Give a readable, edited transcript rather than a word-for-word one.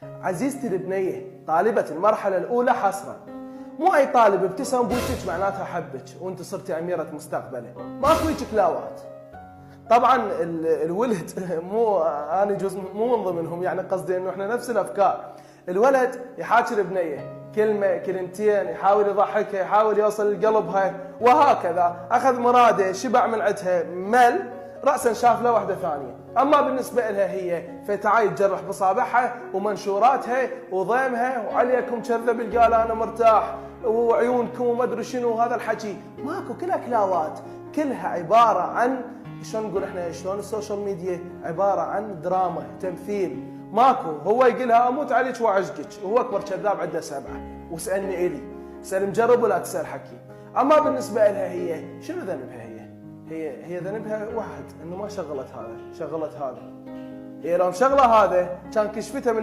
عزيزتي البنيه طالبه المرحله الاولى حصرا، مو اي طالب ابتسم بوجهك معناتها حبك وانت صرتي اميره مستقبله، ماكو هيك كلاوات. طبعا الولد مو انا جزء مو من ضمنهم، يعني قصدي انه احنا نفس الافكار. الولد يحاكي البنيه كلمه كلمتين، يحاول يضحكها، يحاول يوصل لقلبها، وهكذا اخذ مراده، شبع من عندها، مل راسا شاف له واحده ثانيه. اما بالنسبه لها هي فتعاي تجرح بصابعها ومنشوراتها وضيمها وعليكم كذب قال انا مرتاح وعيونكم وما ادري شنو، هذا الحكي ماكو، كلها كلاوات، كلها عباره عن شلون نقول احنا، شلون السوشيال ميديا عباره عن دراما، تمثيل، ماكو. هو يقولها اموت عليك واعشقك، وهو اكبر كذاب عنده 7. واسالني الي، اسال مجرب ولا تسال حكي. اما بالنسبه لها هي شنو ذنبها؟ هي ذنبها واحد، انه ما شغلت هذا، شغلت هذا. هي لو مشغله هذا كان كشفتها من